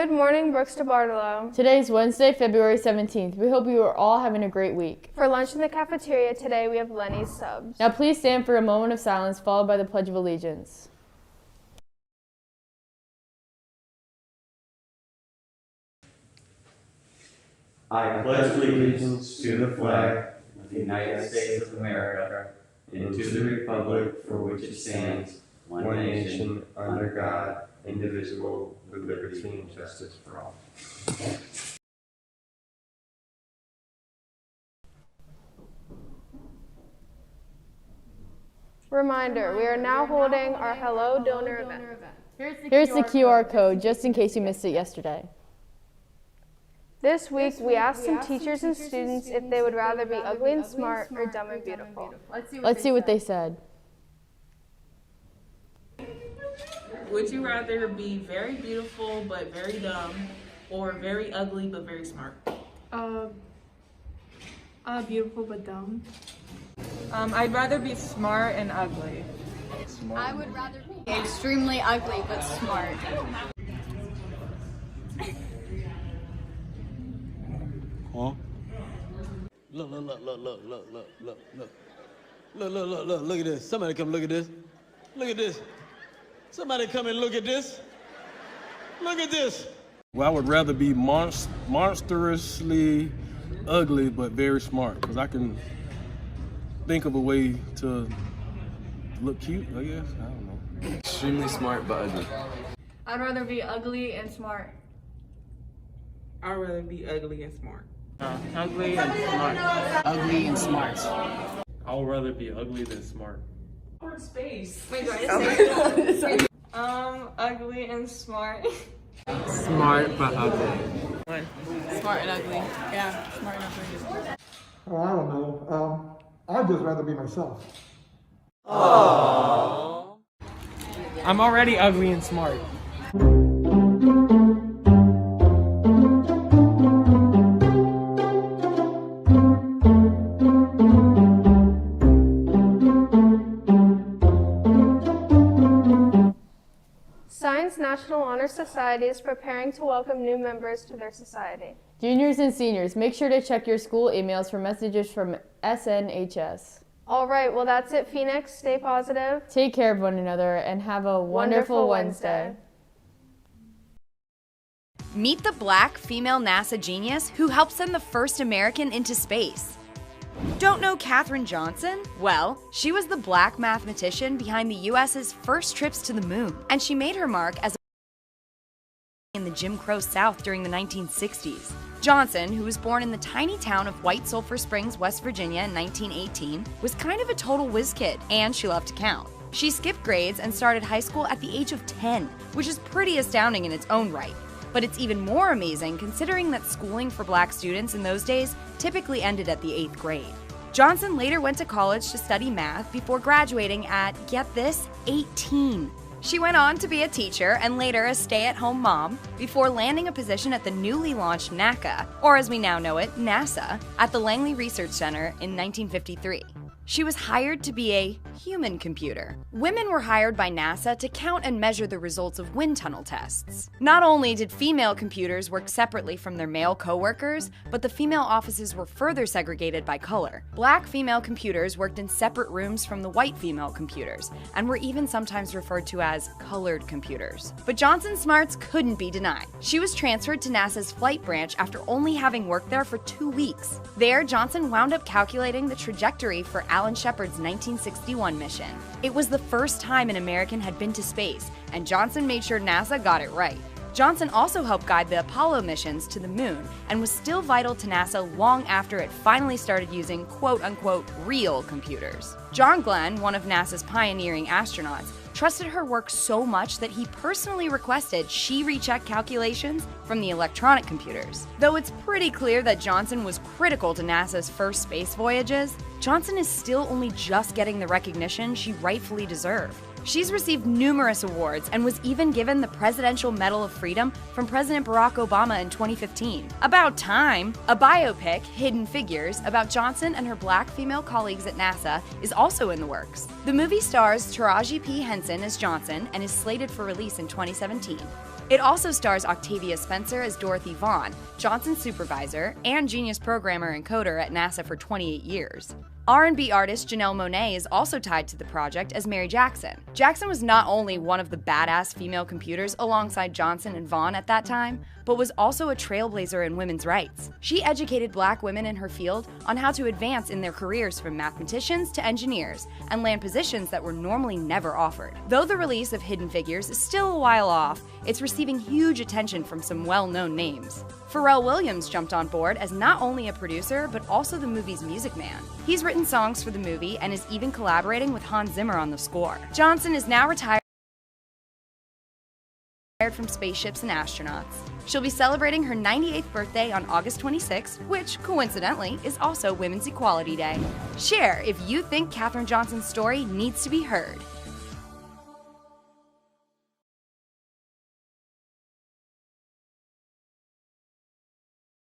Good morning, Brooks to Bartolo. Today is Wednesday, February 17th. We hope you are all having a great week. For lunch in the cafeteria today, we have Lenny's subs. Now please stand for a moment of silence, followed by the Pledge of Allegiance. I pledge allegiance to the flag of the United States of America and to the republic for which it stands, one nation, under God, indivisible, with liberty and justice for all. Reminder, we are now holding our Hello Donor event. Here's the QR code, just in case you missed it yesterday. This week, we asked some teachers and students if they would rather be ugly and smart or dumb and beautiful. Let's see what they said. Would you rather be very beautiful but very dumb, or very ugly but very smart? Beautiful but dumb. I'd rather be smart and ugly. I would rather be extremely ugly but smart. Huh? Look at this. Somebody come look at this. Look at this. Somebody come and look at this. Look at this. Well, I would rather be monstrously ugly but very smart, because I can think of a way to look cute, I guess. I don't know. Extremely smart but ugly. I'd rather be ugly and smart. I'd rather be ugly and smart. Ugly and smart. Ugly and smart. I would rather be ugly than smart. Awkward space. Wait, do I say it? Ugly and smart. Smart but ugly. Smart and ugly. Yeah, smart and ugly. Oh, I don't know. I'd just rather be myself. Aww. I'm already ugly and smart. Science National Honor Society is preparing to welcome new members to their society. Juniors and seniors, make sure to check your school emails for messages from SNHS. All right, well, that's it, Phoenix. Stay positive. Take care of one another and have a wonderful Wednesday. Meet the Black female NASA genius who helped send the first American into space. Don't know Katherine Johnson? Well, she was the Black mathematician behind the US's first trips to the moon, and she made her mark as in the Jim Crow South during the 1960s. Johnson, who was born in the tiny town of White Sulphur Springs, West Virginia in 1918, was kind of a total whiz kid, and she loved to count. She skipped grades and started high school at the age of 10, which is pretty astounding in its own right. But it's even more amazing considering that schooling for Black students in those days typically ended at the 8th grade. Johnson later went to college to study math before graduating at, get this, 18. She went on to be a teacher and later a stay-at-home mom before landing a position at the newly launched NACA, or as we now know it, NASA, at the Langley Research Center in 1953. She was hired to be a human computer. Women were hired by NASA to count and measure the results of wind tunnel tests. Not only did female computers work separately from their male coworkers, but the female offices were further segregated by color. Black female computers worked in separate rooms from the white female computers, and were even sometimes referred to as colored computers. But Johnson's smarts couldn't be denied. She was transferred to NASA's flight branch after only having worked there for 2 weeks. There, Johnson wound up calculating the trajectory for Alan Shepard's 1961 mission. It was the first time an American had been to space, and Johnson made sure NASA got it right. Johnson also helped guide the Apollo missions to the moon and was still vital to NASA long after it finally started using quote-unquote real computers. John Glenn, one of NASA's pioneering astronauts, trusted her work so much that he personally requested she recheck calculations from the electronic computers. Though it's pretty clear that Johnson was critical to NASA's first space voyages, Johnson is still only just getting the recognition she rightfully deserved. She's received numerous awards and was even given the Presidential Medal of Freedom from President Barack Obama in 2015. About time! A biopic, Hidden Figures, about Johnson and her black female colleagues at NASA is also in the works. The movie stars Taraji P. Henson as Johnson and is slated for release in 2017. It also stars Octavia Spencer as Dorothy Vaughan, Johnson's supervisor and genius programmer and coder at NASA for 28 years. R&B artist Janelle Monáe is also tied to the project as Mary Jackson. Jackson was not only one of the badass female computers alongside Johnson and Vaughn at that time, but was also a trailblazer in women's rights. She educated black women in her field on how to advance in their careers from mathematicians to engineers and land positions that were normally never offered. Though the release of Hidden Figures is still a while off, it's receiving huge attention from some well-known names. Pharrell Williams jumped on board as not only a producer, but also the movie's music man. He's written songs for the movie and is even collaborating with Hans Zimmer on the score. Johnson is now retired from spaceships and astronauts. She'll be celebrating her 98th birthday on August 26th, which, coincidentally, is also Women's Equality Day. Share if you think Katherine Johnson's story needs to be heard.